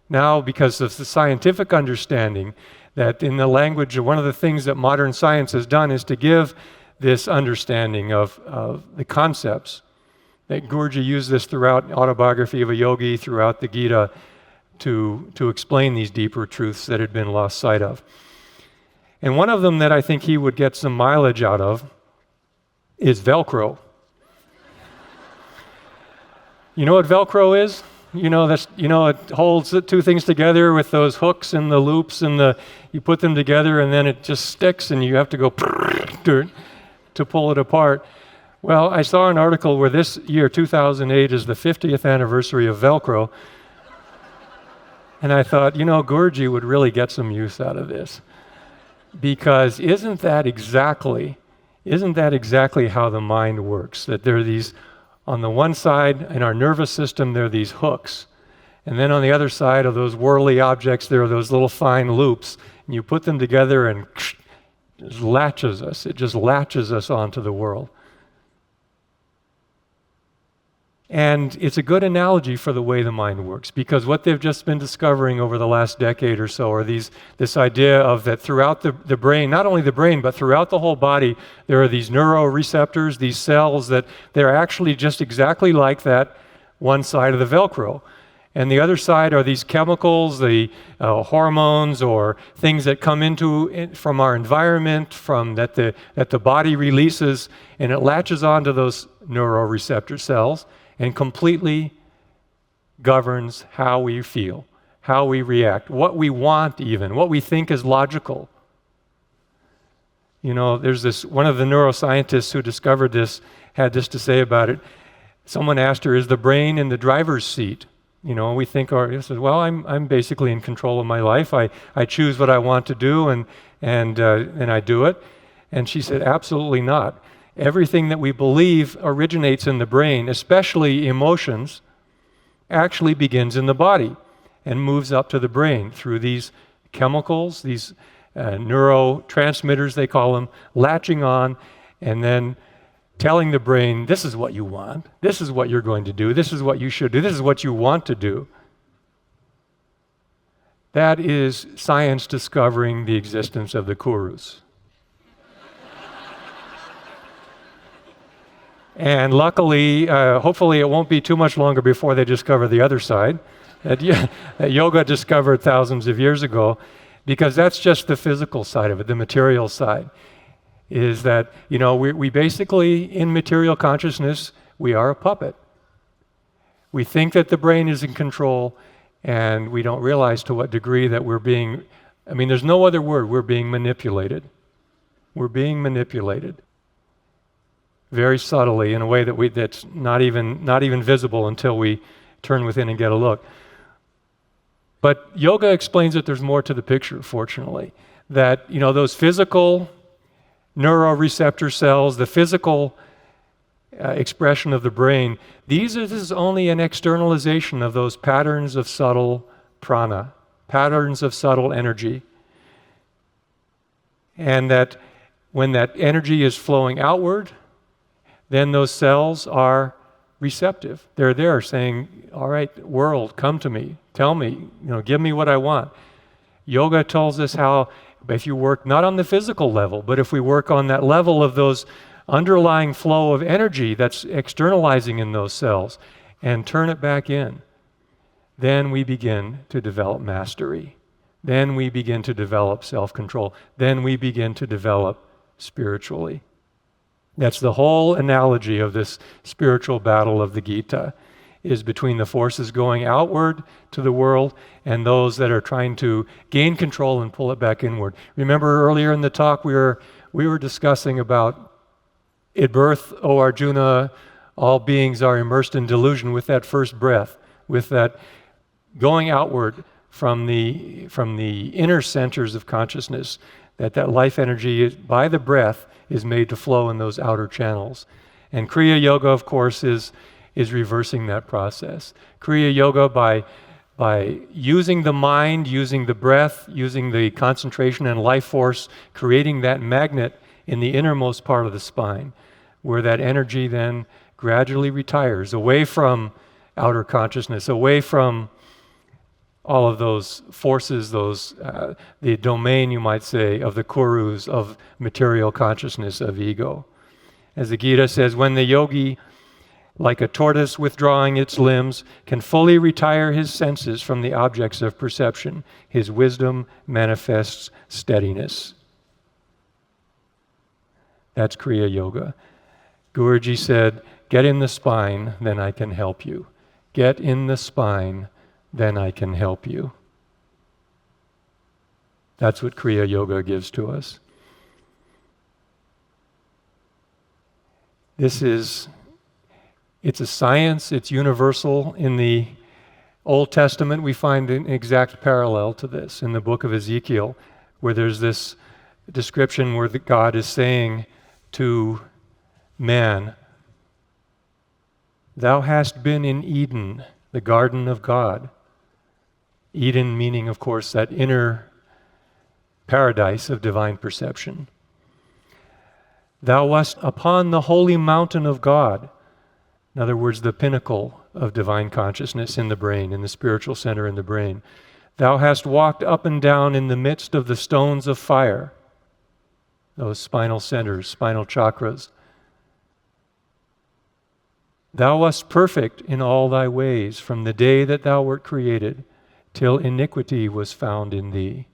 now because of the scientific understanding that in the language, one of the things that modern science has done is to give this understanding of the concepts. That Guruji used this throughout Autobiography of a Yogi, throughout the Gita, to explain these deeper truths that had been lost sight of. And one of them that I think he would get some mileage out of is Velcro. You know what Velcro is? It holds the two things together with those hooks and the loops, and you put them together and then it just sticks and you have to go to pull it apart. Well, I saw an article where this year, 2008, is the 50th anniversary of Velcro. And I thought, Guruji would really get some use out of this. Because isn't that exactly how the mind works? That there are these, on the one side, in our nervous system, there are these hooks. And then on the other side of those whirly objects, there are those little fine loops. And you put them together and it just latches us onto the world. And it's a good analogy for the way the mind works, because what they've just been discovering over the last decade or so are this idea of that throughout the brain, not only the brain, but throughout the whole body, there are these neuroreceptors, these cells that they're actually just exactly like that one side of the Velcro. And the other side are these chemicals, the hormones or things that come from our environment, that the body releases, and it latches onto those neuroreceptor cells and completely governs how we feel, how we react, what we want even, what we think is logical. There's one of the neuroscientists who discovered this, had this to say about it. Someone asked her, is the brain in the driver's seat? We think, he says, well, I'm basically in control of my life. I choose what I want to do and I do it. And she said, absolutely not. Everything that we believe originates in the brain, especially emotions, actually begins in the body and moves up to the brain through these chemicals, these neurotransmitters, they call them, latching on and then telling the brain, this is what you want, this is what you're going to do, this is what you should do, this is what you want to do. That is science discovering the existence of the Kurus. And luckily, hopefully it won't be too much longer before they discover the other side that yoga discovered thousands of years ago, because that's just the physical side of it, the material side. Is that, we basically, in material consciousness, we are a puppet. We think that the brain is in control, and we don't realize to what degree that we're being, there's no other word, we're being manipulated. We're being manipulated. Very subtly, in a way that's not even visible until we turn within and get a look. But yoga explains that there's more to the picture, fortunately. That, those physical neuroreceptor cells, the physical expression of the brain, this is only an externalization of those patterns of subtle prana, patterns of subtle energy. And that when that energy is flowing outward, then those cells are receptive. They're there saying, all right, world, come to me, tell me, give me what I want. Yoga tells us how, if you work not on the physical level, but if we work on that level of those underlying flow of energy that's externalizing in those cells and turn it back in, then we begin to develop mastery. Then we begin to develop self-control. Then we begin to develop spiritually. That's the whole analogy of this spiritual battle of the Gita, is between the forces going outward to the world and those that are trying to gain control and pull it back inward. Remember earlier in the talk we were discussing about at birth, O Arjuna, all beings are immersed in delusion with that first breath, with that going outward from the inner centers of consciousness, that life energy by the breath is made to flow in those outer channels. And Kriya Yoga, of course, is reversing that process. Kriya Yoga, by using the mind, using the breath, using the concentration and life force, creating that magnet in the innermost part of the spine, where that energy then gradually retires away from outer consciousness, away from all of those forces, the domain, you might say, of the kurus, of material consciousness, of ego. As the Gita says, when the yogi, like a tortoise withdrawing its limbs, can fully retire his senses from the objects of perception, his wisdom manifests steadiness. That's Kriya Yoga. Guruji said, get in the spine, then I can help you. Get in the spine, then I can help you. That's what Kriya Yoga gives to us. It's a science, it's universal. In the Old Testament, we find an exact parallel to this in the book of Ezekiel, where there's this description where God is saying to man, thou hast been in Eden, the garden of God. Eden meaning, of course, that inner paradise of divine perception. Thou wast upon the holy mountain of God. In other words, the pinnacle of divine consciousness in the brain, in the spiritual center in the brain. Thou hast walked up and down in the midst of the stones of fire, those spinal centers, spinal chakras. Thou wast perfect in all thy ways from the day that thou wert created, till iniquity was found in thee.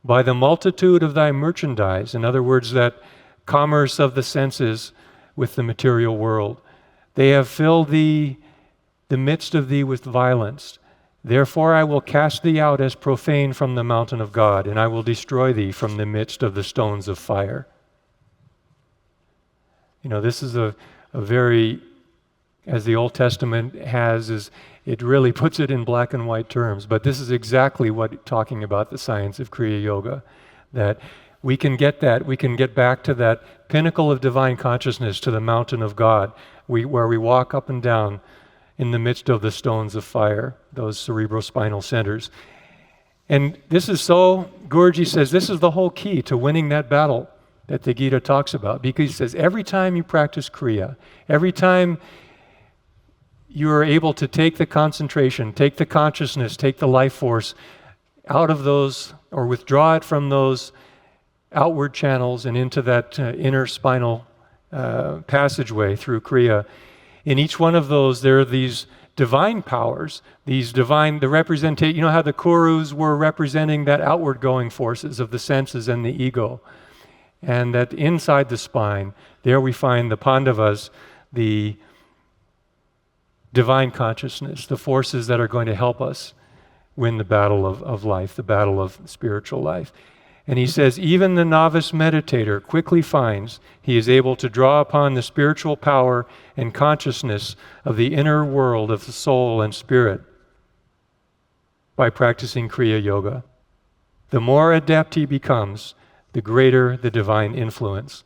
By the multitude of thy merchandise, in other words, that commerce of the senses with the material world, they have filled thee, the midst of thee, with violence. Therefore I will cast thee out as profane from the mountain of God, and I will destroy thee from the midst of the stones of fire. This is a very, as the Old Testament has, it really puts it in black and white terms, but this is exactly what talking about the science of Kriya Yoga, that we can get back to that pinnacle of divine consciousness, to the mountain of God, where we walk up and down in the midst of the stones of fire, those cerebrospinal centers. And this is Guruji says, this is the whole key to winning that battle that the Gita talks about, because he says every time you practice Kriya, every time you are able to take the concentration, take the consciousness, take the life force out of those, or withdraw it from those outward channels and into that inner spinal passageway through Kriya. In each one of those, there are these divine powers, the representation. You know how the Kurus were representing that outward going forces of the senses and the ego. And that inside the spine, there we find the Pandavas, the divine consciousness, the forces that are going to help us win the battle of life, the battle of spiritual life. And he says, even the novice meditator quickly finds he is able to draw upon the spiritual power and consciousness of the inner world of the soul and spirit by practicing Kriya Yoga. The more adept he becomes, the greater the divine influence.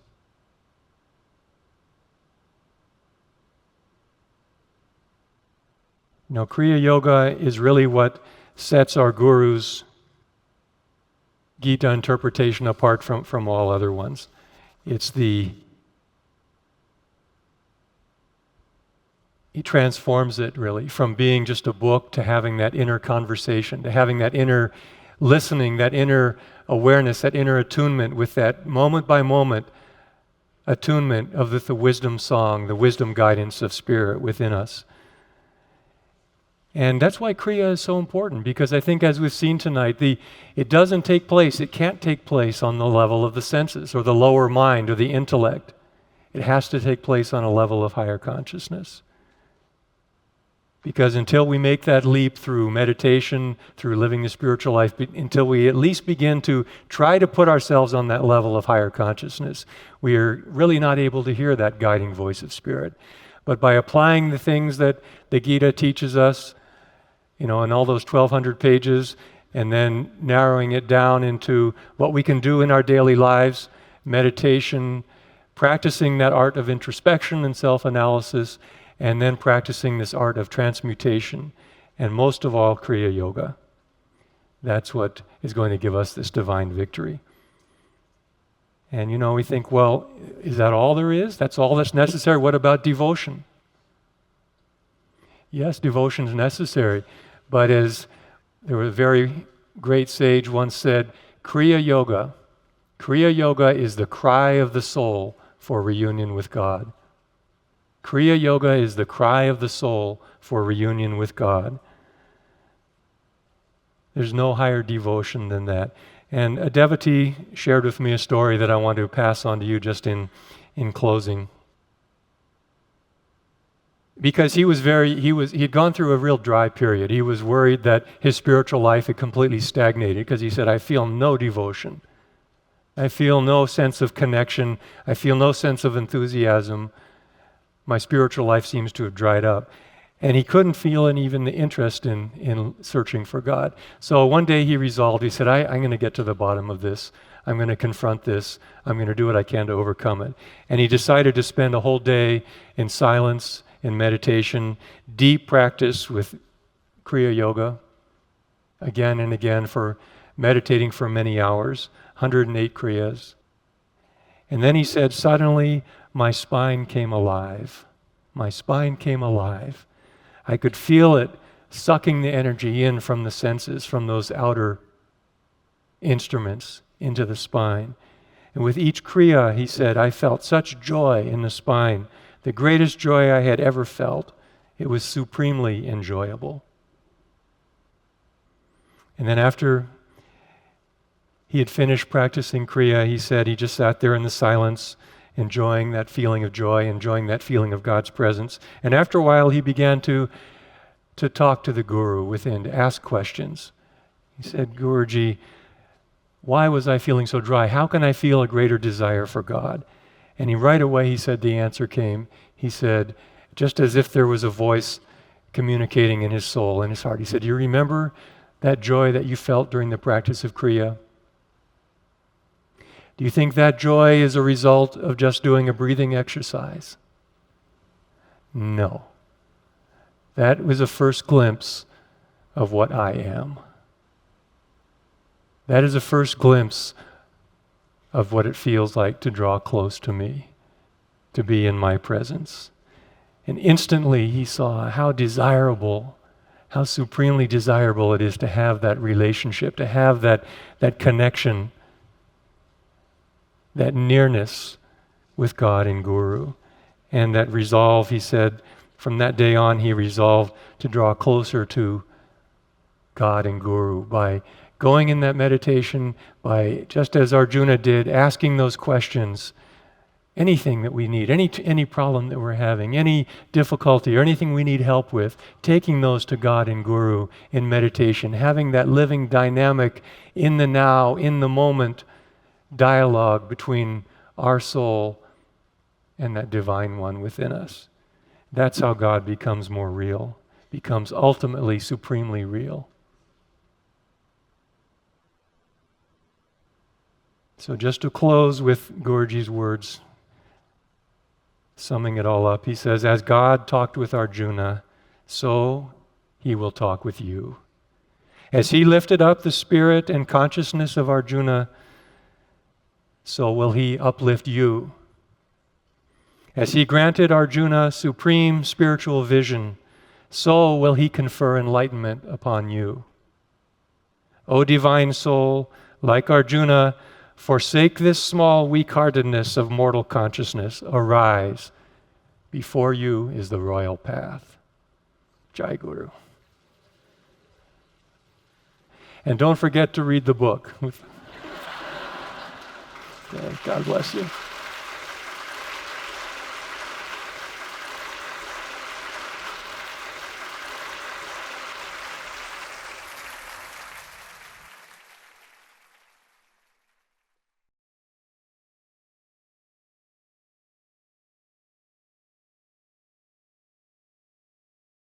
Kriya Yoga is really what sets our Guru's Gita interpretation apart from all other ones. He transforms it really from being just a book to having that inner conversation, to having that inner listening, that inner awareness, that inner attunement with that moment by moment attunement of the wisdom song, the wisdom guidance of Spirit within us. And that's why Kriya is so important, because I think as we've seen tonight, it doesn't take place, it can't take place on the level of the senses or the lower mind or the intellect. It has to take place on a level of higher consciousness. Because until we make that leap through meditation, through living the spiritual life, until we at least begin to try to put ourselves on that level of higher consciousness, we are really not able to hear that guiding voice of Spirit. But by applying the things that the Gita teaches us, in all those 1,200 pages, and then narrowing it down into what we can do in our daily lives, meditation, practicing that art of introspection and self-analysis, and then practicing this art of transmutation, and most of all, Kriya Yoga. That's what is going to give us this divine victory. And we think, well, is that all there is? That's all that's necessary? What about devotion? Yes, devotion is necessary, but as there was a very great sage once said, Kriya Yoga is the cry of the soul for reunion with God. Kriya Yoga is the cry of the soul for reunion with God. There's no higher devotion than that. And a devotee shared with me a story that I want to pass on to you just in closing. Because he had gone through a real dry period. He was worried that his spiritual life had completely stagnated, because he said, I feel no devotion. I feel no sense of connection. I feel no sense of enthusiasm. My spiritual life seems to have dried up. And he couldn't feel even the interest in searching for God. So one day he resolved, he said, I'm going to get to the bottom of this. I'm going to confront this. I'm going to do what I can to overcome it. And he decided to spend a whole day in silence, in meditation, deep practice with Kriya Yoga, again and again, for meditating for many hours, 108 Kriyas. And then he said, suddenly my spine came alive. My spine came alive. I could feel it sucking the energy in from the senses, from those outer instruments into the spine. And with each Kriya, he said, I felt such joy in the spine, the greatest joy I had ever felt. It was supremely enjoyable. And then after he had finished practicing Kriya, he said he just sat there in the silence, enjoying that feeling of joy, enjoying that feeling of God's presence. And after a while, he began to talk to the Guru within, to ask questions. He said, Guruji, why was I feeling so dry? How can I feel a greater desire for God? And right away, he said the answer came. He said, just as if there was a voice communicating in his soul, in his heart. He said, you remember that joy that you felt during the practice of Kriya? Do you think that joy is a result of just doing a breathing exercise? No. That was a first glimpse of what I am. That is a first glimpse of what it feels like to draw close to me, to be in my presence. And instantly he saw how desirable, how supremely desirable it is to have that relationship, to have that connection, that nearness with God and Guru. And that resolve, he said, from that day on, he resolved to draw closer to God and Guru by going in that meditation, by, just as Arjuna did, asking those questions, anything that we need, any problem that we're having, any difficulty or anything we need help with, taking those to God and Guru in meditation, having that living dynamic in the now, in the moment, dialogue between our soul and that divine one within us. That's how God becomes more real, becomes ultimately supremely real. So just to close with Guruji's words, summing it all up, he says, as God talked with Arjuna, so he will talk with you. As he lifted up the spirit and consciousness of Arjuna, so will he uplift you. As he granted Arjuna supreme spiritual vision, so will he confer enlightenment upon you. O divine soul, like Arjuna, forsake this small weak-heartedness of mortal consciousness. Arise. Before you is the royal path. Jai Guru. And don't forget to read the book. God bless you.